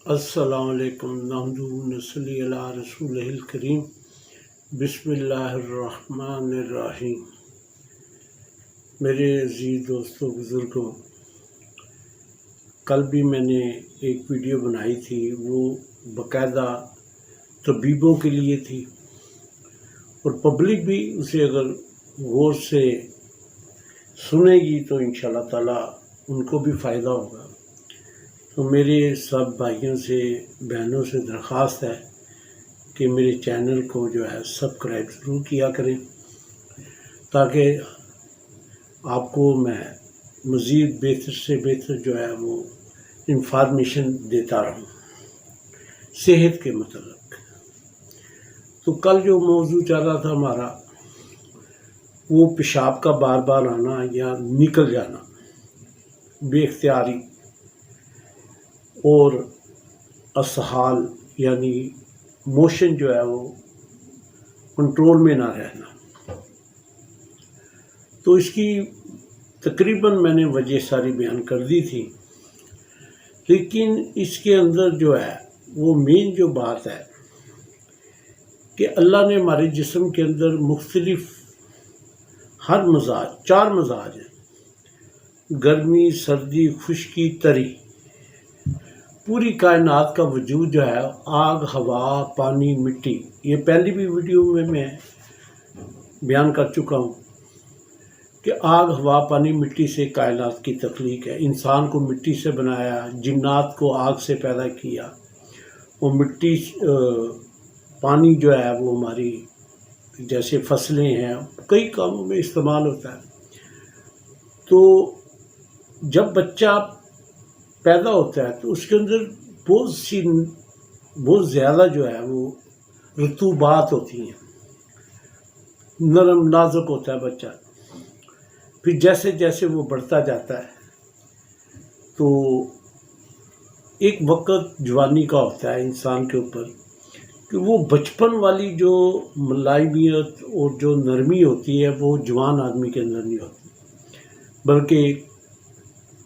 السلام علیکم نحمدہ نصلی علی رسول الکریم بسم اللہ الرحمن الرحیم۔ میرے عزیز دوستوں بزرگوں، کل بھی میں نے ایک ویڈیو بنائی تھی، وہ باقاعدہ طبیبوں کے لیے تھی اور پبلک بھی اسے اگر غور سے سنے گی تو انشاءاللہ تعالیٰ ان کو بھی فائدہ ہوگا۔ تو میرے سب بھائیوں سے بہنوں سے درخواست ہے کہ میرے چینل کو جو ہے سبسکرائب ضرور کیا کریں تاکہ آپ کو میں مزید بہتر سے بہتر جو ہے وہ انفارمیشن دیتا رہوں صحت کے متعلق۔ تو کل جو موضوع چل رہا تھا ہمارا، وہ پیشاب کا بار بار آنا یا نکل جانا بے اختیاری اور اسہال یعنی موشن جو ہے وہ کنٹرول میں نہ رہنا۔ تو اس کی تقریباً میں نے وجہ ساری بیان کر دی تھی، لیکن اس کے اندر جو ہے وہ مین جو بات ہے کہ اللہ نے ہمارے جسم کے اندر مختلف ہر مزاج، 4 مزاج ہیں: گرمی، سردی، خشکی، تری۔ پوری کائنات کا وجود جو ہے آگ، ہوا، پانی، مٹی، یہ پہلی بھی ویڈیو میں بیان کر چکا ہوں کہ آگ، ہوا، پانی، مٹی سے کائنات کی تخلیق ہے۔ انسان کو مٹی سے بنایا، جنات کو آگ سے پیدا کیا، وہ مٹی پانی جو ہے وہ ہماری جیسے فصلیں ہیں کئی کاموں میں استعمال ہوتا ہے۔ تو جب بچہ پیدا ہوتا ہے تو اس کے اندر بہت زیادہ جو ہے وہ رطوبات ہوتی ہیں، نرم نازک ہوتا ہے بچہ۔ پھر جیسے جیسے وہ بڑھتا جاتا ہے تو ایک وقت جوانی کا ہوتا ہے انسان کے اوپر کہ وہ بچپن والی جو ملائمیت اور جو نرمی ہوتی ہے وہ جوان آدمی کے اندر نہیں ہوتی، بلکہ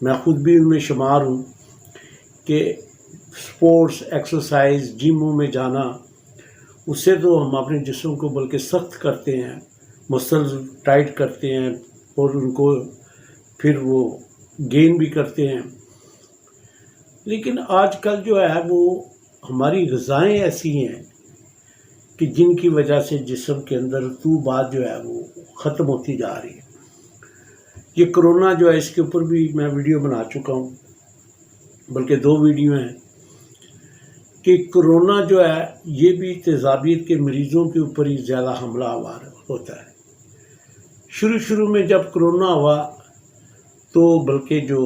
میں خود بھی ان میں شمار ہوں کہ سپورٹس، ایکسرسائز، جموں میں جانا، اس سے تو ہم اپنے جسم کو بلکہ سخت کرتے ہیں، مسلز ٹائٹ کرتے ہیں اور ان کو پھر وہ گین بھی کرتے ہیں۔ لیکن آج کل جو ہے وہ ہماری غذائیں ایسی ہیں کہ جن کی وجہ سے جسم کے اندر رطوبات جو ہے وہ ختم ہوتی جا رہی ہے۔ یہ کرونا جو ہے اس کے اوپر بھی میں ویڈیو بنا چکا ہوں، بلکہ 2 ویڈیو ہیں کہ کرونا جو ہے یہ بھی تیزابیت کے مریضوں کے اوپر ہی زیادہ حملہ آور ہوتا ہے۔ شروع میں جب کرونا ہوا تو بلکہ جو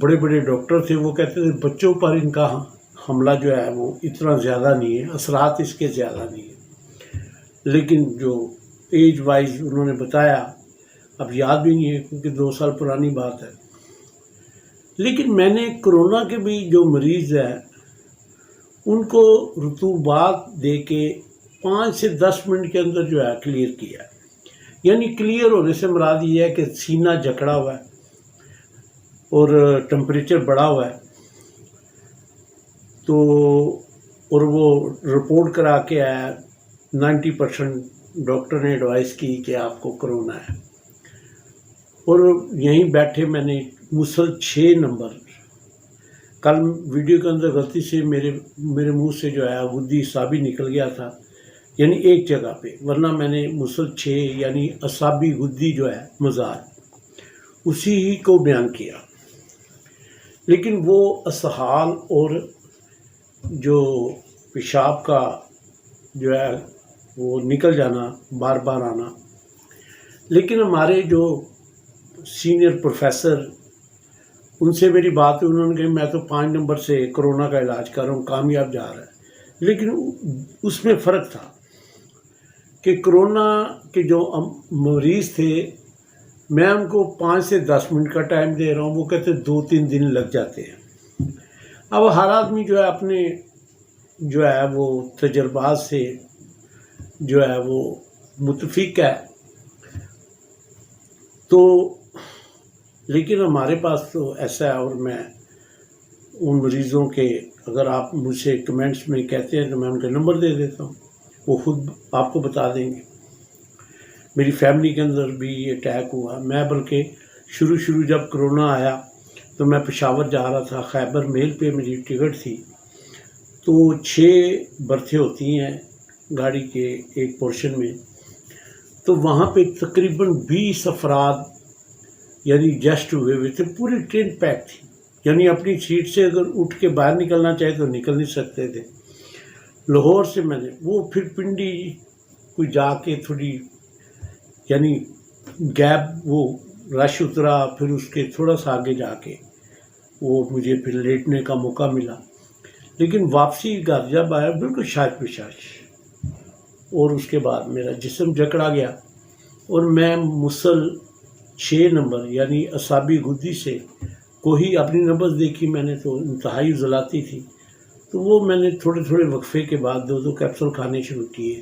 بڑے بڑے ڈاکٹر تھے وہ کہتے تھے بچوں پر ان کا حملہ جو ہے وہ اتنا زیادہ نہیں ہے، اثرات اس کے زیادہ نہیں ہیں، لیکن جو ایج وائز انہوں نے بتایا، اب یاد بھی نہیں ہے کیونکہ 2 سال پرانی بات ہے۔ لیکن میں نے کرونا کے بھی جو مریض ہیں ان کو رطوبات دے کے 5 سے 10 منٹ کے اندر جو ہے کلیئر کیا ہے۔ یعنی کلیئر ہونے سے مراد یہ ہے کہ سینہ جکڑا ہوا ہے اور ٹمپریچر بڑھا ہوا ہے، تو اور وہ رپورٹ کرا کے آیا 90% ڈاکٹر نے ایڈوائز کی کہ آپ کو کرونا ہے۔ اور یہیں بیٹھے میں نے مسل 6 نمبر، کل ویڈیو کے اندر غلطی سے میرے منہ سے جو ہے غدی اعصابی نکل گیا تھا، یعنی ایک جگہ پہ، ورنہ میں نے مسل 6 یعنی اعصابی غدی جو ہے مزاج اسی ہی کو بیان کیا۔ لیکن وہ اسہال اور جو پیشاب کا جو ہے وہ نکل جانا، بار بار آنا، لیکن ہمارے جو سینئر پروفیسر ان سے میری بات ہوئی، انہوں نے کہا میں تو 5 نمبر سے کرونا کا علاج کر رہا ہوں، کامیاب جا رہا ہے۔ لیکن اس میں فرق تھا کہ کرونا کے جو مریض تھے میں ان کو 5 سے 10 منٹ کا ٹائم دے رہا ہوں، وہ کہتے 2-3 دن لگ جاتے ہیں۔ اب ہر آدمی جو ہے اپنے جو ہے وہ تجربات سے جو ہے وہ متفق ہے، تو لیکن ہمارے پاس تو ایسا ہے، اور میں ان مریضوں کے اگر آپ مجھ سے کمنٹس میں کہتے ہیں تو میں ان کا نمبر دے دیتا ہوں، وہ خود آپ کو بتا دیں گے۔ میری فیملی کے اندر بھی یہ اٹیک ہوا، میں بلکہ شروع جب کرونا آیا تو میں پشاور جا رہا تھا، خیبر میل پہ میری ٹکٹ تھی، تو 6 برتھیں ہوتی ہیں گاڑی کے ایک پورشن میں، تو وہاں پہ تقریباً 20 افراد یعنی جسٹ ہوئے تھے، پوری ٹرین پیک تھی، یعنی اپنی سیٹ سے اگر اٹھ کے باہر نکلنا چاہے تو نکل نہیں سکتے تھے۔ لاہور سے میں نے وہ پھر پنڈی کوئی جا کے تھوڑی یعنی گیپ وہ رش اترا، پھر اس کے تھوڑا سا آگے جا کے وہ مجھے پھر لیٹنے کا موقع ملا، لیکن واپسی گھر جب آیا بالکل شاش بشاش، اور اس کے بعد میرا جسم جکڑا گیا اور میں مسل 6 نمبر یعنی اعصابی گدی سے کوئی اپنی نبض دیکھی میں نے تو انتہائی ضلاتی تھی، تو وہ میں نے تھوڑے وقفے کے بعد 2 کیپسول کھانے شروع کیے،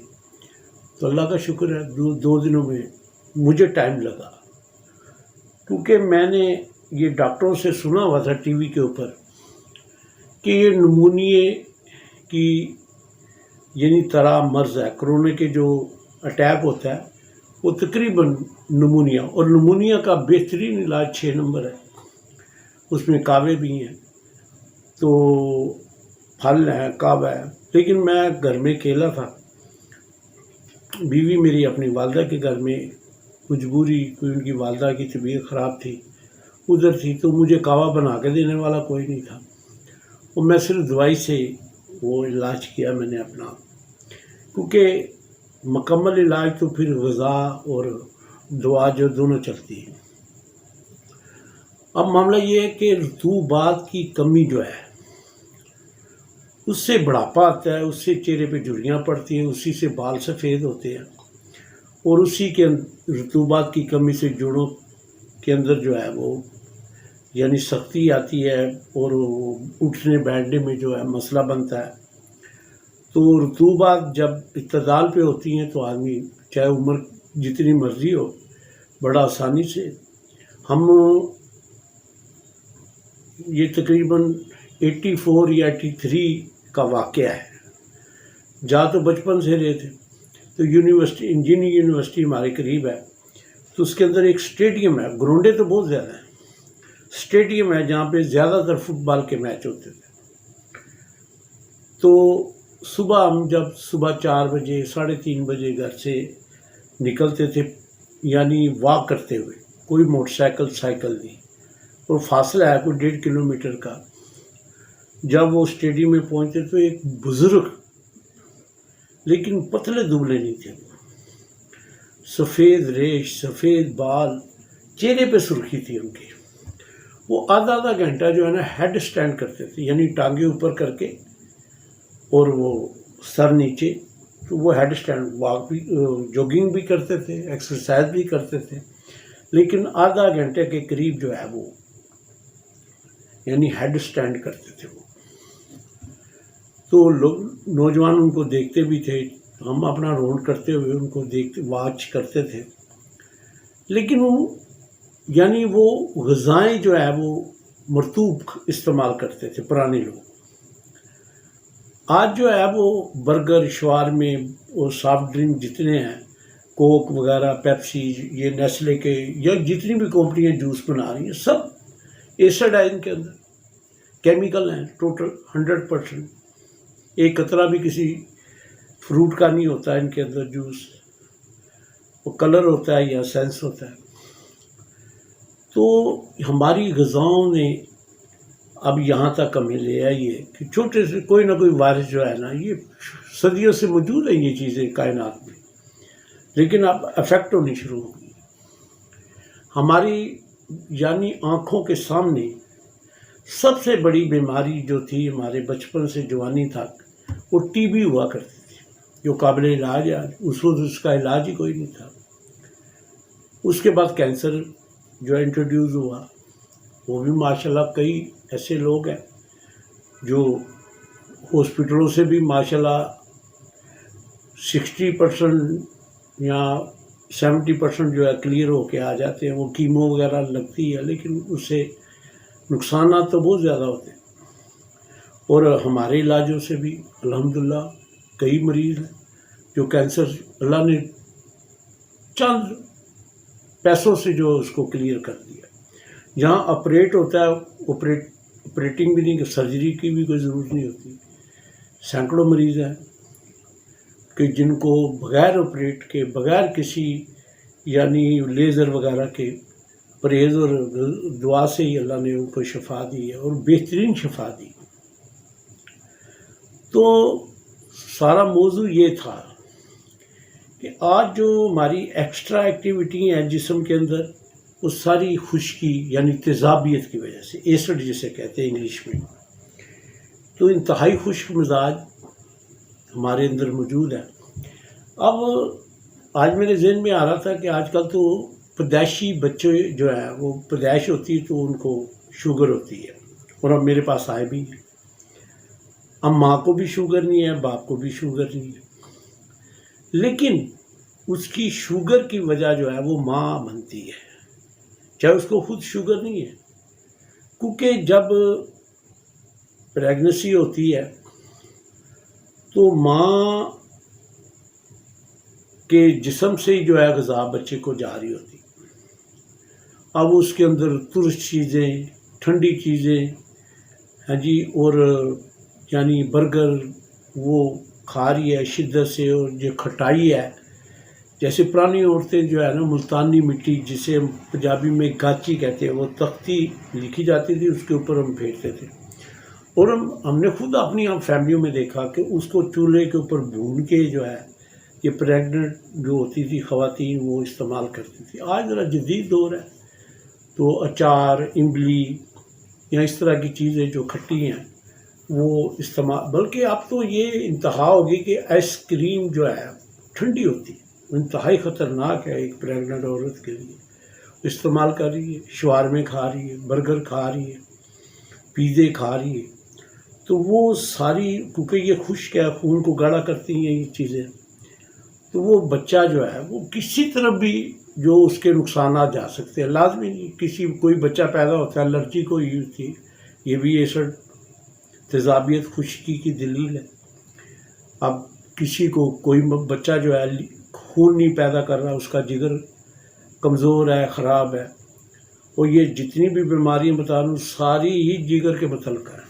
تو اللہ کا شکر ہے 2 دنوں میں مجھے ٹائم لگا، کیونکہ میں نے یہ ڈاکٹروں سے سنا ہوا تھا ٹی وی کے اوپر کہ یہ نمونیے کی یعنی طرح مرض ہے، کرونا کے جو اٹیک ہوتا ہے وہ تقریباً نمونیا، اور نمونیا کا بہترین علاج 6 نمبر ہے، اس میں کعوے بھی ہیں، تو پھل ہیں، کعوہ ہے، لیکن میں گھر میں اکیلا تھا، بیوی میری اپنی والدہ کے گھر میں، مجبوری کوئی ان کی والدہ کی طبیعت خراب تھی ادھر تھی، تو مجھے کعوہ بنا کے دینے والا کوئی نہیں تھا، اور میں صرف دوائی سے وہ علاج کیا میں نے اپنا، کیونکہ مکمل علاج تو پھر غذا اور دعا جو دونوں چلتی ہیں۔ اب معاملہ یہ ہے کہ رطوبات کی کمی جو ہے اس سے بڑھاپا آتا ہے، اس سے چہرے پہ جھریاں پڑتی ہیں، اسی سے بال سفید ہوتے ہیں، اور اسی کے رطوبات کی کمی سے جوڑوں کے اندر جو ہے وہ یعنی سختی آتی ہے، اور اٹھنے بیٹھنے میں جو ہے مسئلہ بنتا ہے۔ تو رطوبات جب اعتدال پہ ہوتی ہیں تو آدمی چاہے عمر جتنی مرضی ہو بڑا آسانی سے، ہم یہ تقریباً 84 یا 83 کا واقعہ ہے، جہاں تو بچپن سے رہے تھے، تو یونیورسٹی انجینئرنگ یونیورسٹی ہمارے قریب ہے، تو اس کے اندر ایک اسٹیڈیم ہے، گراؤنڈیں تو بہت زیادہ ہیں، اسٹیڈیم ہے جہاں پہ زیادہ تر فٹ بال کے میچ ہوتے تھے، تو صبح ہم جب صبح 4 بجے 3:30 بجے گھر سے نکلتے تھے، یعنی واک کرتے ہوئے، کوئی موٹر سائیکل نہیں، اور فاصلہ ہے کوئی 1.5 کلومیٹر کا، جب وہ اسٹیڈیم میں پہنچتے تو ایک بزرگ لیکن پتلے دبلے نہیں تھے، سفید ریش، سفید بال، چہرے پہ سرخی تھی ان کی، وہ آدھا گھنٹہ جو ہے نا ہیڈ سٹینڈ کرتے تھے، یعنی ٹانگیں اوپر کر کے اور وہ سر نیچے، تو وہ ہیڈ سٹینڈ واک بھی جوگنگ بھی کرتے تھے، ایکسرسائز بھی کرتے تھے، لیکن آدھا گھنٹے کے قریب جو ہے وہ یعنی ہیڈ سٹینڈ کرتے تھے وہ، تو لوگ نوجوان ان کو دیکھتے بھی تھے، ہم اپنا رونڈ کرتے ہوئے ان کو دیکھتے واچ کرتے تھے، لیکن وہ یعنی وہ غذائیں جو ہے وہ مرطوب استعمال کرتے تھے پرانے لوگ۔ آج جو ہے وہ برگر، شوارمے اور سافٹ ڈرنک جتنے ہیں، کوک وغیرہ، پیپسی، یہ نیسلے کے یا جتنی بھی کمپنیاں جوس بنا رہی ہیں، سب ایسڈ ہے ان کے اندر، کیمیکل ہیں ٹوٹل 100%، ایک قطرہ بھی کسی فروٹ کا نہیں ہوتا ہے ان کے اندر جوس، وہ کلر ہوتا ہے یا سینس ہوتا ہے۔ تو ہماری غذاؤں نے اب یہاں تک ہمیں لے آئی ہے کہ چھوٹے سے کوئی نہ کوئی وائرس جو ہے نا، یہ صدیوں سے موجود ہیں یہ چیزیں کائنات میں، لیکن اب افیکٹ ہونی شروع ہو گئی۔ ہماری یعنی آنکھوں کے سامنے سب سے بڑی بیماری جو تھی ہمارے بچپن سے جوانی تک، وہ ٹی بی ہوا کرتی تھی، جو قابل علاج ہے، اس وقت اس کا علاج ہی کوئی نہیں تھا۔ اس کے بعد کینسر جو انٹروڈیوس ہوا، وہ بھی ماشاءاللہ کئی ایسے لوگ ہیں جو ہاسپٹلوں سے بھی ماشاءاللہ 60% یا 70% جو ہے کلیئر ہو کے آ جاتے ہیں، وہ کیمو وغیرہ لگتی ہے، لیکن اس سے نقصانات تو بہت زیادہ ہوتے ہیں۔ اور ہمارے علاجوں سے بھی الحمدللہ کئی مریض ہیں جو کینسر اللہ نے چند پیسوں سے جو اس کو کلیئر کر دیا. جہاں آپریٹ ہوتا ہے آپریٹنگ بھی نہیں، سرجری کی بھی کوئی ضرورت نہیں ہوتی. سینکڑوں مریض ہیں کہ جن کو بغیر آپریٹ کے، بغیر کسی یعنی لیزر وغیرہ کے، پرہیز اور دعا سے ہی اللہ نے ان کو شفا دی ہے، اور بہترین شفا دی. تو سارا موضوع یہ تھا کہ آج جو ہماری ایکسٹرا ایکٹیویٹی ہیں جسم کے اندر، وہ ساری خشکی یعنی تیزابیت کی وجہ سے، ایسڈ جسے کہتے ہیں انگلش میں، تو انتہائی خشک مزاج ہمارے اندر موجود ہے. اب آج میرے ذہن میں آ رہا تھا کہ آج کل تو پیدائشی بچے جو ہیں وہ پیدائش ہوتی ہے تو ان کو شوگر ہوتی ہے، اور اب میرے پاس آئے بھی ہیں. اب ماں کو بھی شوگر نہیں ہے، باپ کو بھی شوگر نہیں ہے، لیکن اس کی شوگر کی وجہ جو ہے وہ ماں بنتی ہے، چاہے اس کو خود شوگر نہیں ہے. کیونکہ جب پریگنسی ہوتی ہے تو ماں کے جسم سے ہی جو ہے غذا بچے کو جاری ہوتی. اب اس کے اندر ترش چیزیں، ٹھنڈی چیزیں، ہاں جی، اور یعنی برگر وہ کھا رہی ہے شدت سے، اور جو کھٹائی ہے، جیسے پرانی عورتیں جو ہے نا ملتانی مٹی جسے ہم پنجابی میں گاچی کہتے ہیں، وہ تختی لکھی جاتی تھی، اس کے اوپر ہم پھینکتے تھے. اور ہم نے خود اپنی فیملیوں میں دیکھا کہ اس کو چولہے کے اوپر بھون کے جو ہے یہ پریگننٹ جو ہوتی تھی خواتین وہ استعمال کرتی تھی. آج ذرا جدید دور ہے تو اچار، املی یا اس طرح کی چیزیں جو کھٹی ہیں وہ استعمال، بلکہ اب تو یہ انتہا ہوگی کہ آئس کریم جو ہے ٹھنڈی ہوتی ہے، انتہائی خطرناک ہے ایک پریگننٹ عورت کے لیے. استعمال کر رہی ہے، شوارمے کھا رہی ہے، برگر کھا رہی ہے، پیزے کھا رہی ہے، تو وہ ساری کیونکہ یہ خشک ہے، خون کو گاڑھا کرتی ہیں یہ چیزیں، تو وہ بچہ جو ہے وہ کسی طرف بھی جو اس کے نقصانات جا سکتے ہیں. لازمی نہیں کوئی بچہ پیدا ہوتا ہے الرجی کو ہی ہوتی ہے، یہ بھی ایسڈ تیزابیت خشکی کی دلیل ہے. اب کسی کو کوئی بچہ جو ہے خون نہیں پیدا کر رہا، اس کا جگر کمزور ہے، خراب ہے، اور یہ جتنی بھی بیماریاں بتا رہا ہوں ساری ہی جگر کے متعلق ہیں.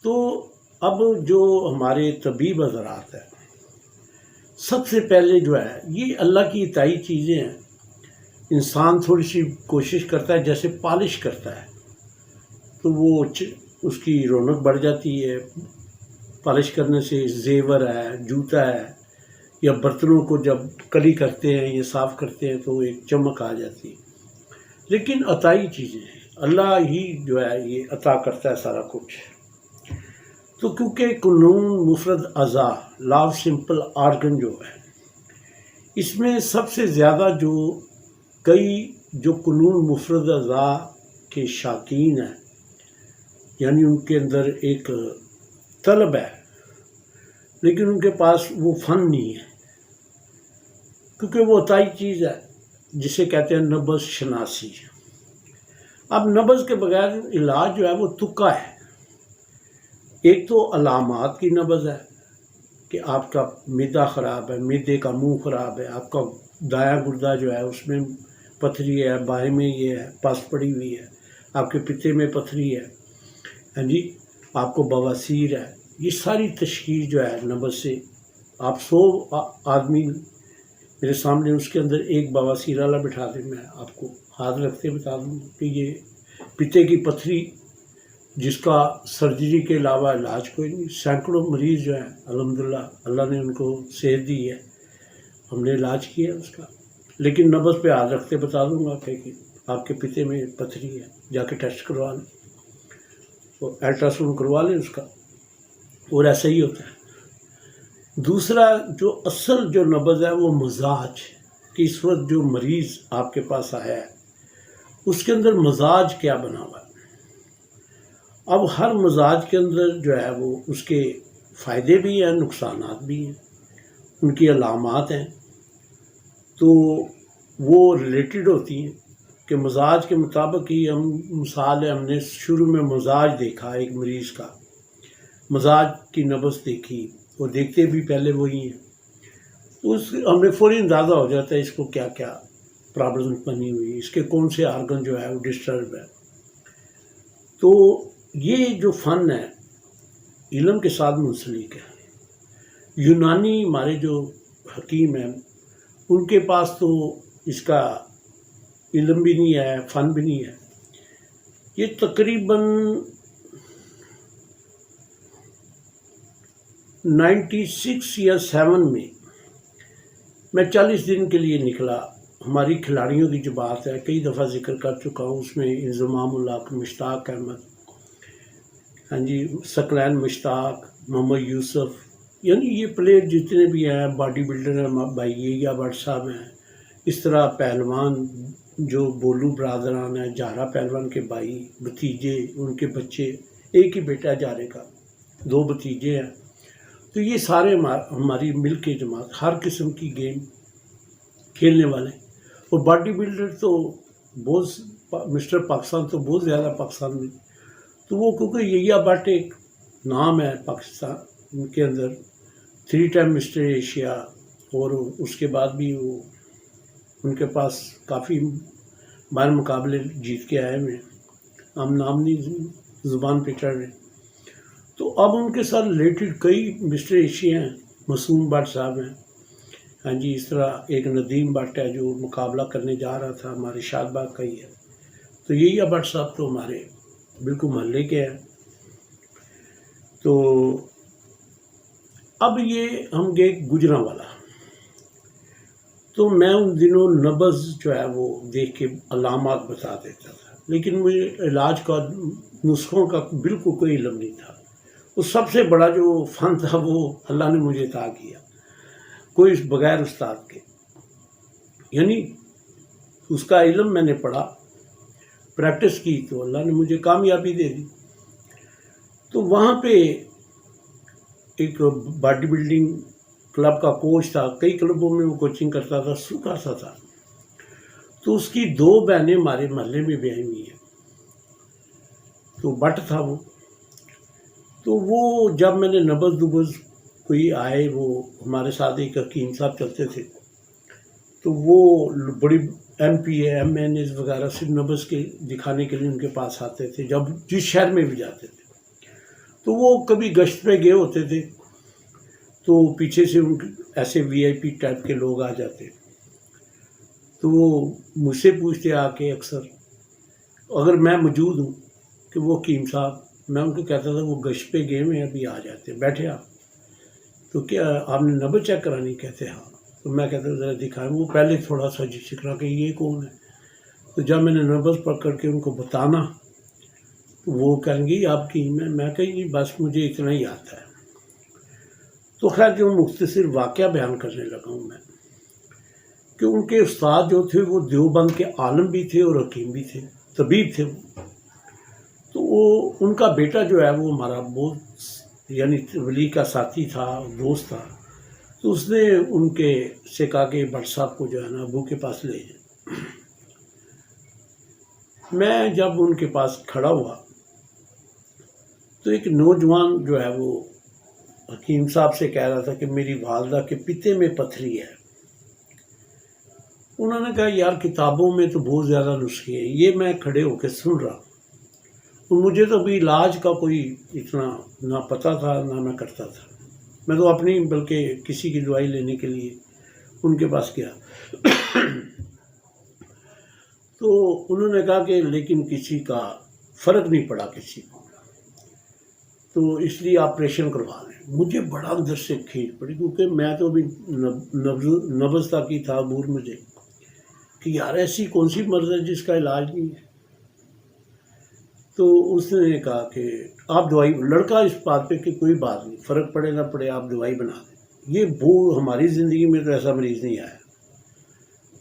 تو اب جو ہمارے طبیب حضرات ہیں، سب سے پہلے جو ہے یہ اللہ کی عطائی چیزیں ہیں. انسان تھوڑی سی کوشش کرتا ہے، جیسے پالش کرتا ہے تو وہ اس کی رونق بڑھ جاتی ہے. پالش کرنے سے زیور ہے، جوتا ہے، یا برتنوں کو جب کلی کرتے ہیں یا صاف کرتے ہیں تو ایک چمک آ جاتی ہے. لیکن عطائی چیزیں ہیں، اللہ ہی جو ہے یہ عطا کرتا ہے سارا کچھ. تو کیونکہ قانون مفرد اعضاء، لا آف سمپل آرگن جو ہے، اس میں سب سے زیادہ جو قانون مفرد اعضاء کے شائقین ہیں، یعنی ان کے اندر ایک طلب ہے لیکن ان کے پاس وہ فن نہیں ہے، کیونکہ وہ عطائی چیز ہے جسے کہتے ہیں نبض شناسی. اب نبض کے بغیر علاج جو ہے وہ تکا ہے. ایک تو علامات کی نبض ہے کہ آپ کا معدہ خراب ہے، معدے کا منہ خراب ہے، آپ کا دایاں گردہ جو ہے اس میں پتھری ہے، بائیں میں یہ ہے پس پڑی ہوئی ہے، آپ کے پتے میں پتھری ہے، ہاں جی، آپ کو بواسیر ہے. یہ ساری تشخیص جو ہے نبض سے. آپ 100 آدمی میرے سامنے، اس کے اندر ایک بواسیر والا بٹھا دیں، میں آپ کو ہاتھ رکھتے بتا دوں کہ یہ پتے کی پتھری جس کا سرجری کے علاوہ علاج کوئی نہیں. سینکڑوں مریض جو ہیں الحمدللہ اللہ نے ان کو صحت دی ہے، ہم نے علاج کیا اس کا. لیکن نبض پہ ہاتھ رکھتے بتا دوں گا کہ آپ کے پتے میں پتھری ہے، جا کے ٹیسٹ کروا لیں، تو الٹرا ساؤنڈ کروا لیں اس کا، اور ایسا ہی ہوتا ہے. دوسرا جو اصل جو نبض ہے وہ مزاج، کہ اس وقت جو مریض آپ کے پاس آیا ہے اس کے اندر مزاج کیا بنا ہوا ہے. اب ہر مزاج کے اندر جو ہے وہ اس کے فائدے بھی ہیں، نقصانات بھی ہیں، ان کی علامات ہیں، تو وہ ریلیٹڈ ہوتی ہیں. کہ مزاج کے مطابق ہی ہم مثال ہے، ہم نے شروع میں مزاج دیکھا ایک مریض کا، مزاج کی نبض دیکھی، وہ دیکھتے بھی پہلے وہی ہیں، تو ہمیں فوری اندازہ ہو جاتا ہے اس کو کیا کیا پرابلم بنی ہوئی، اس کے کون سے آرگن جو ہے وہ ڈسٹرب ہے۔ تو یہ جو فن ہے علم کے ساتھ منسلک ہے۔ یونانی ہمارے جو حکیم ہیں ان کے پاس تو اس کا علم بھی نہیں ہے، فن بھی نہیں ہے۔ یہ تقریباً 96 یا 7 میں 40 دن کے لیے نکلا۔ ہماری کھلاڑیوں کی جو بات ہے کئی دفعہ ذکر کر چکا ہوں، اس میں انضمام الحق، مشتاق احمد، ہاں جی، ثقلین مشتاق، محمد یوسف، یعنی یہ پلیئر جتنے بھی ہیں، باڈی بلڈر ہیں بھائی یا بٹ صاحب ہیں، اس طرح پہلوان جو بولو برادران ہیں، جارا پہلوان کے بھائی، بھتیجے، ان کے بچے، ایک ہی بیٹا جارے کا، 2 بھتیجے ہیں، تو یہ سارے ہماری مل کے جماعت ہر قسم کی گیم کھیلنے والے، اور باڈی بلڈر تو بہت، مسٹر پاکستان تو بہت زیادہ پاکستان میں، تو وہ کیونکہ یہیا بٹ ایک نام ہے پاکستان کے اندر، 3 ٹائم مسٹر ایشیا، اور اس کے بعد بھی وہ ان کے پاس کافی بار مقابلے جیت کے آئے ہوئے، ہم نام نہیں زبان پہ چڑھ رہے۔ تو اب ان کے ساتھ ریلیٹڈ کئی مسٹر ایشیا ہیں، معصوم بٹ صاحب ہیں، ہاں جی، اس طرح ایک ندیم بٹ ہے جو مقابلہ کرنے جا رہا تھا، ہمارے شاد باغ کا ہی ہے، تو یہی بٹ صاحب تو ہمارے بالکل محلے کے ہیں۔ تو اب یہ ہم گئے گجرانوالا، تو میں ان دنوں نبض جو ہے وہ دیکھ کے علامات بتا دیتا تھا، لیکن مجھے علاج کا، نسخوں کا بالکل کوئی علم نہیں تھا۔ وہ سب سے بڑا جو فن تھا وہ اللہ نے مجھے عطا کیا، کوئی بغیر استاد کے، یعنی اس کا علم میں نے پڑھا، پریکٹس کی، تو اللہ نے مجھے کامیابی دے دی۔ تو وہاں پہ ایک باڈی بلڈنگ کلب کا کوچ تھا، کئی کلبوں میں وہ کوچنگ کرتا تھا، سوکھا سا تھا، تو اس کی 2 بہنیں ہمارے محلے میں بیاہی ہوئی ہیں، تو بٹ تھا وہ، تو وہ جب میں نے نبض دبض کوئی آئے، وہ ہمارے ساتھ ایک حکیم صاحب چلتے تھے، تو وہ بڑی MPA وغیرہ سے نبض کے دکھانے کے لیے ان کے پاس آتے تھے، جب جس شہر میں بھی جاتے تھے، تو وہ کبھی گشت پہ گئے ہوتے تھے، تو پیچھے سے ان ایسے VIP ٹائپ کے لوگ آ جاتے، تو وہ مجھ سے پوچھتے آ کے اکثر، اگر میں موجود ہوں کہ وہ حکیم صاحب، میں ان کو کہتا تھا وہ گشت پہ گئے ہوئے ہیں، ابھی آ جاتے، بیٹھے آپ، تو کیا آپ نے نبض چیک کرانی؟ کہتے ہاں، تو میں کہتا ذرا دکھائیں، وہ پہلے تھوڑا سا جھجکا کہ یہ کون ہے، تو جب میں نے نبض پکڑ کے ان کو بتانا، تو وہ کہیں گے آپ کی، میں کہیں گی بس مجھے اتنا ہی آتا ہے۔ تو خیر جو مختصر واقعہ بیان کرنے لگا ہوں میں، کہ ان کے استاد جو تھے وہ دیوبند کے عالم بھی تھے اور حکیم بھی تھے، طبیب تھے وہ، تو وہ ان کا بیٹا جو ہے وہ ہمارا بہت، یعنی ولی کا ساتھی تھا، دوست تھا، تو اس نے ان کے سے کہا کہ بٹ صاحب کو جو ہے نا ابو کے پاس لے جائیں۔ میں جب ان کے پاس کھڑا ہوا تو ایک نوجوان جو ہے وہ حکیم صاحب سے کہہ رہا تھا کہ میری والدہ کے پتے میں پتھری ہے۔ انہوں نے کہا یار کتابوں میں تو بہت زیادہ نسخے ہیں، یہ میں کھڑے ہو کے سن رہا، اور مجھے تو ابھی علاج کا کوئی اتنا نہ پتہ تھا نہ میں کرتا تھا، میں تو اپنی بلکہ کسی کی دوائی لینے کے لیے ان کے پاس گیا۔ تو انہوں نے کہا کہ لیکن کسی کا فرق نہیں پڑا کسی کو، تو اس لیے آپریشن کروا لیں۔ مجھے بڑا اندر سے کھینچ پڑی، کیونکہ میں تو ابھی نبض تک ہی تھا عبور مجھے، کہ یار ایسی کون سی مرض ہے جس کا علاج نہیں ہے۔ تو اس نے کہا کہ آپ دوائی، لڑکا اس بات پہ کہ کوئی بات نہیں، فرق پڑے نہ پڑے آپ دوائی بنا دیں، یہ ہماری زندگی میں تو ایسا مریض نہیں آیا۔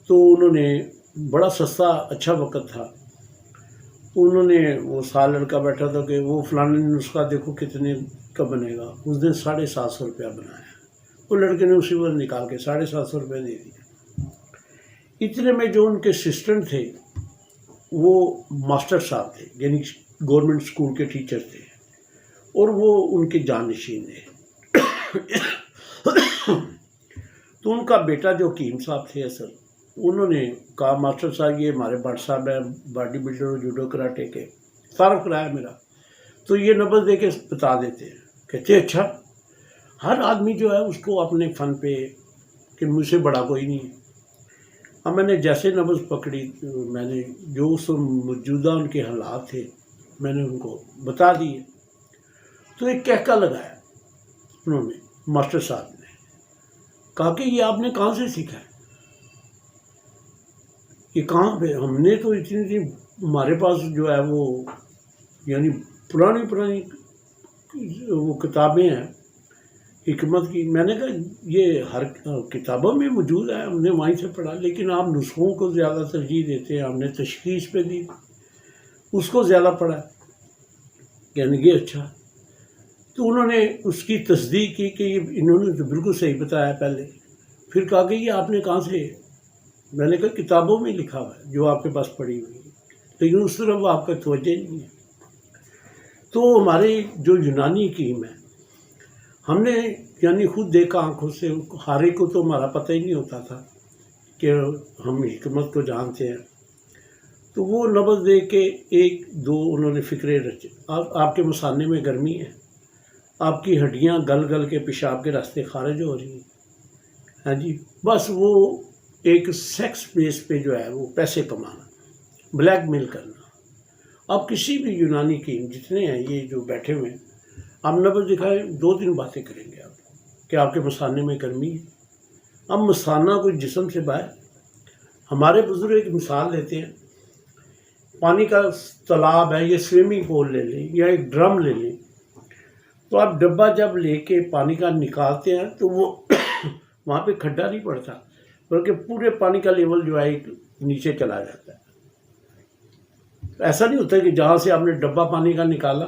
تو انہوں نے بڑا سستا اچھا وقت تھا، انہوں نے وہ سال لڑکا بیٹھا تھا کہ وہ فلانے نسخہ دیکھو کتنے کا بنے گا، اس نے 750 روپیہ بنایا، وہ لڑکے نے اسی وقت نکال کے 750 روپیہ دے دیا۔ اتنے میں جو ان کے اسسٹنٹ تھے وہ ماسٹر صاحب تھے، یعنی گورنمنٹ اسکول کے ٹیچر تھے، اور وہ ان کے جانشین تھے۔ تو ان کا بیٹا جو حکیم صاحب تھے اصل، انہوں نے کہا ماسٹر صاحب یہ ہمارے بٹ صاحب ہیں باڈی بلڈر اور جوڈو کراٹے کے، تعارف کرایا میرا، تو یہ نبض دے کے بتا دیتے ہیں۔ کہتے اچھا، ہر آدمی جو ہے اس کو اپنے فن پہ کہ مجھ سے بڑا کوئی نہیں ہے۔ اب میں نے جیسے نبض پکڑی، میں نے جو اس موجودہ ان کے حالات تھے میں نے ان کو بتا دیے، تو ایک کہکا لگایا انہوں نے، ماسٹر صاحب نے کہا کہ یہ آپ نے کہاں سے سیکھا ہے؟ یہ کہاں پہ؟ ہم نے تو اتنی ہمارے پاس جو ہے وہ یعنی پرانی وہ کتابیں ہیں حکمت کی۔ میں نے کہا یہ ہر کتابوں میں موجود ہے، ہم نے وہیں سے پڑھا، لیکن آپ نسخوں کو زیادہ ترجیح دیتے ہیں، ہم نے تشخیص پہ دی، اس کو زیادہ پڑھا۔ یعنی کہ اچھا، تو انہوں نے اس کی تصدیق کی کہ یہ انہوں نے تو بالکل صحیح بتایا پہلے۔ پھر کہا کہ یہ آپ نے کہاں سے؟ میں نے کہا کتابوں میں لکھا ہوا ہے جو آپ کے پاس پڑھی ہوئی ہے، لیکن اس طرف آپ کا توجہ نہیں ہے۔ تو ہمارے جو یونانی حکیم ہے، ہم نے یعنی خود دیکھا آنکھوں سے، ہر ایک کو تو ہمارا پتہ ہی نہیں ہوتا تھا کہ ہم حکمت کو جانتے ہیں۔ تو وہ نبض دے کے ایک دو انہوں نے فکرے رچے۔ آپ کے مثانے میں گرمی ہے، آپ کی ہڈیاں گل گل کے پیشاب کے راستے خارج ہو رہی ہیں، ہاں جی، بس وہ ایک سیکس بیس پہ جو ہے وہ پیسے کمانا، بلیک میل کرنا۔ اب کسی بھی یونانی حکیم جتنے ہیں یہ جو بیٹھے ہوئے ہیں، آپ نبض دکھائیں، 2 دن باتیں کریں گے آپ کہ آپ کے مثانے میں گرمی ہے۔ اب مثانہ کوئی جسم سے باہر، ہمارے بزرگ ایک مثال دیتے ہیں، پانی کا تالاب ہے یا سوئمنگ پول لے لیں یا ایک ڈرم لے لیں، تو آپ ڈبہ جب لے کے پانی کا نکالتے ہیں تو وہ وہاں پہ کھڈا نہیں پڑتا، بلکہ پورے پانی کا لیول جو ہے ایک نیچے چلا جاتا ہے۔ ایسا نہیں ہوتا کہ جہاں سے آپ نے ڈبہ پانی کا نکالا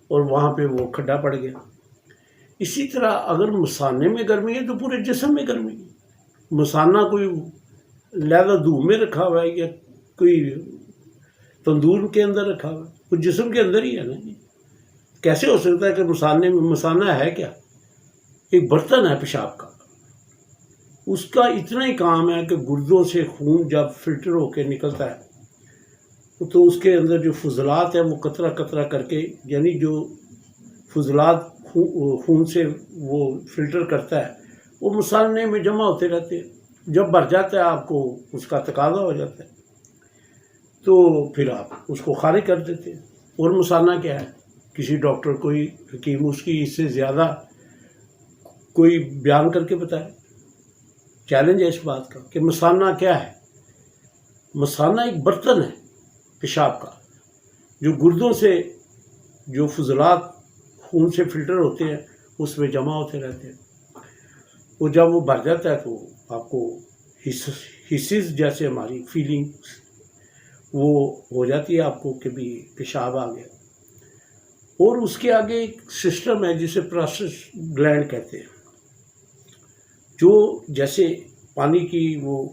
اور وہاں پہ وہ کھڈا پڑ گیا۔ اسی طرح اگر مثانے میں گرمی ہے تو پورے جسم میں گرمی ہے۔ مثانہ کوئی لہذا دھوپ میں رکھا ہوا ہے یا کوئی تندور کے اندر رکھا ہوا ہے، وہ جسم کے اندر ہی ہے نا جی۔ کیسے ہو سکتا ہے کہ مثانے میں، مثانہ ہے کیا؟ ایک برتن ہے پیشاب کا، اس کا اتنا ہی کام ہے کہ گردوں سے خون جب فلٹر ہو کے نکلتا ہے تو اس کے اندر جو فضلات ہیں وہ قطرہ قطرہ کر کے، یعنی جو فضلات خون سے وہ فلٹر کرتا ہے وہ مثانے میں جمع ہوتے رہتے ہیں۔ جب بھر جاتا ہے آپ کو اس کا تقاضا ہو جاتا ہے تو پھر آپ اس کو خارج کر دیتے ہیں۔ اور مثانہ کیا ہے؟ کسی ڈاکٹر کوئی حکیم اس کی اس سے زیادہ کوئی بیان کر کے بتائے۔ چیلنج ہے اس بات کا کہ مثانہ کیا ہے۔ مثانہ ایک برتن ہے پیشاب کا، جو گردوں سے جو فضلات خون سے فلٹر ہوتے ہیں اس میں جمع ہوتے رہتے ہیں۔ وہ جب وہ بھر جاتا ہے تو آپ کو حسز جیسے ہماری فیلنگ وہ ہو جاتی ہے آپ کو کہ بھی پیشاب آ گیا۔ اور اس کے آگے ایک سسٹم ہے جسے پروسٹیٹ گلینڈ کہتے ہیں، جو جیسے پانی کی وہ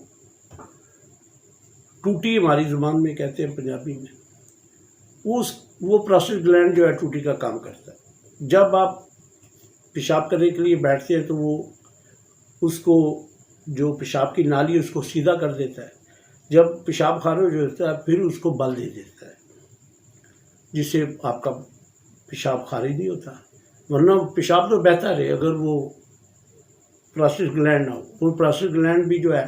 ٹوٹی ہماری زبان میں کہتے ہیں پنجابی میں، وہ پروسٹیٹ گلینڈ جو ہے ٹوٹی کا کام کرتا ہے۔ جب آپ پیشاب کرنے کے لیے بیٹھتے ہیں تو وہ اس کو جو پیشاب کی نالی اس کو سیدھا کر دیتا ہے، جب پیشاب خارج ہو جاتا ہے پھر اس کو بل دے دیتا ہے، جس سے آپ کا پیشاب خارج نہیں ہوتا، ورنہ پیشاب تو بہتا رہے اگر وہ پروسٹیٹ گلینڈ نہ ہو۔ وہ پروسٹیٹ گلینڈ بھی جو ہے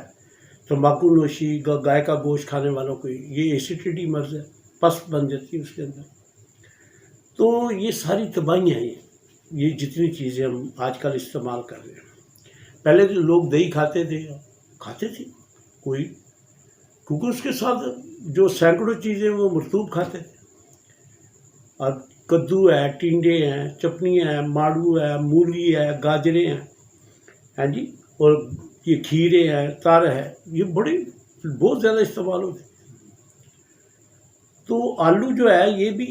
تمباکو نوشی، گائے کا گوشت کھانے والوں کو یہ ایسیڈیٹی مرض ہے، پس بن جاتی ہے اس کے اندر۔ تو یہ ساری تباہیاں ہیں، یہ جتنی چیزیں ہم آج کل استعمال کر رہے ہیں۔ پہلے تو لوگ دہی کھاتے تھے کوئی، کیونکہ اس کے ساتھ جو سینکڑوں چیزیں وہ مرطوب کھاتے تھے۔ اب کدو ہے، ٹینڈے ہیں، چپنیاں ہیں، ماڑو ہے، مولی ہے، گاجریں ہیں، ہاں جی، اور یہ کھیرے ہیں، تر ہے، یہ بہت زیادہ استعمال ہوتے ہیں۔ تو آلو جو ہے یہ بھی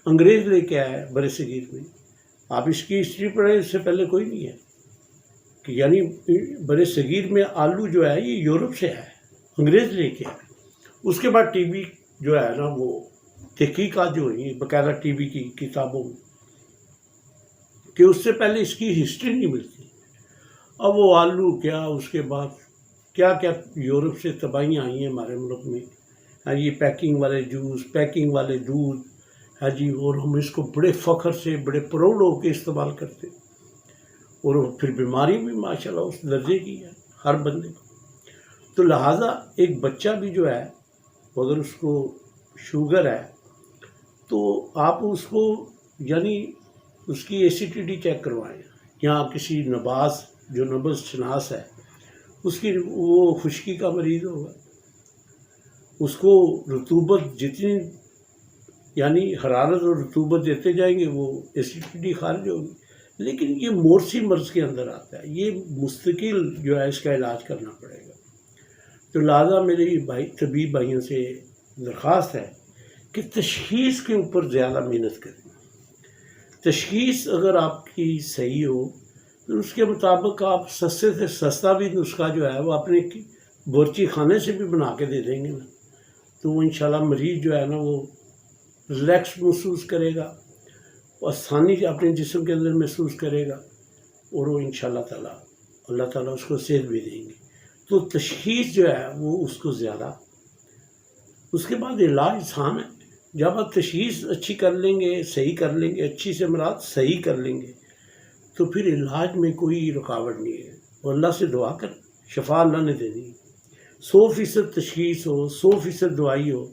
انگریز لے کے آیا ہے برِ صغیر میں۔ آپ اس کی ہسٹری پڑھیں، اس سے پہلے کوئی نہیں ہے کہ یعنی برِ صغیر میں آلو جو ہے یہ یورپ سے ہے، انگریز لے کے آئے۔ اس کے بعد ٹی بی جو ہے نا وہ تحقیقات جو ہوئی باقاعدہ ٹی بی کی کتابوں میں کہ اس سے پہلے اس کی ہسٹری نہیں ملتی. اب وہ آلو کیا اس کے بعد کیا کیا یورپ سے تباہیاں آئی ہیں ہمارے ملک میں. ہاں یہ پیکنگ والے جوس، پیکنگ والے دودھ، ہاں جی، اور ہم اس کو بڑے فخر سے بڑے پراؤڈ ہو کے استعمال کرتے، اور پھر بیماری بھی ماشاءاللہ اس درجے کی ہے ہر بندے کو. تو لہٰذا ایک بچہ بھی جو ہے اگر اس کو شوگر ہے تو آپ اس کو یعنی اس کی ایسیڈیٹی چیک کروائیں، یا کسی نباس جو نبض شناس ہے اس کی، وہ خشکی کا مریض ہوگا، اس کو رطوبت جتنی یعنی حرارت اور رطوبت دیتے جائیں گے وہ ایسیڈیٹی خارج ہوگی. لیکن یہ مورسی مرض کے اندر آتا ہے، یہ مستقل جو ہے اس کا علاج کرنا پڑے گا. تو لہٰذا میرے بھائی طبیب بھائیوں سے درخواست ہے کہ تشخیص کے اوپر زیادہ محنت کریں. تشخیص اگر آپ کی صحیح ہو تو اس کے مطابق آپ سستے سے سستا بھی نسخہ جو ہے وہ اپنے بورچی خانے سے بھی بنا کے دے دیں گے نا، تو وہ انشاءاللہ مریض جو ہے نا وہ ریلیکس محسوس کرے گا، آسانی اپنے جسم کے اندر محسوس کرے گا، اور وہ انشاءاللہ تعالیٰ اللہ تعالیٰ اس کو صحت بھی دیں گے. تو تشخیص جو ہے وہ اس کو زیادہ، اس کے بعد علاج آسان ہے. جب آپ تشخیص اچھی کر لیں گے، صحیح کر لیں گے، اچھی سے مراد صحیح کر لیں گے، تو پھر علاج میں کوئی رکاوٹ نہیں ہے. اور اللہ سے دعا کر، شفا اللہ نے دینی ہے. 100% تشخیص ہو، 100% دوائی ہو،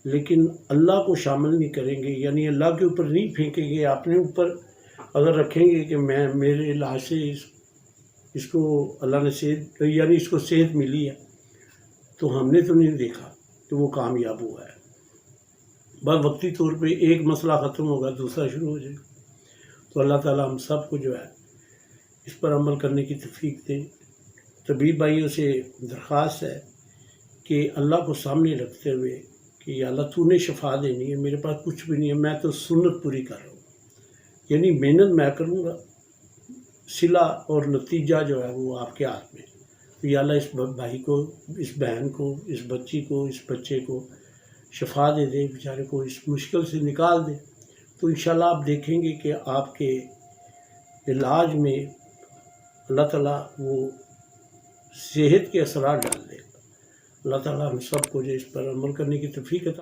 لیکن اللہ کو شامل نہیں کریں گے، یعنی اللہ کے اوپر نہیں پھینکیں گے، اپنے اوپر اگر رکھیں گے کہ میرے علاج سے اس کو اللہ نے صحت، یعنی اس کو صحت ملی ہے، تو ہم نے تو نہیں دیکھا کہ وہ کامیاب ہوا ہے. بس وقتی طور پہ ایک مسئلہ ختم ہوگا دوسرا شروع ہو جائے گا. تو اللہ تعالیٰ ہم سب کو جو ہے اس پر عمل کرنے کی توفیق دیں. طبیب بھائیوں سے درخواست ہے کہ اللہ کو سامنے رکھتے ہوئے کہ یا اللہ تو نے شفا دینی ہے، میرے پاس کچھ بھی نہیں ہے، میں تو سنت پوری کر رہا ہوں، یعنی محنت میں کروں گا، صلہ اور نتیجہ جو ہے وہ آپ کے ہاتھ میں. تو یا اللہ اس بھائی کو، اس بہن کو، اس بچی کو، اس بچے کو شفا دے دے، بیچارے کو اس مشکل سے نکال دے. تو انشاءاللہ آپ دیکھیں گے کہ آپ کے علاج میں اللہ تعالیٰ وہ صحت کے اثرات ڈال دے گا. اللہ تعالیٰ ہم سب کو جو اس پر عمل کرنے کی توفیق عطا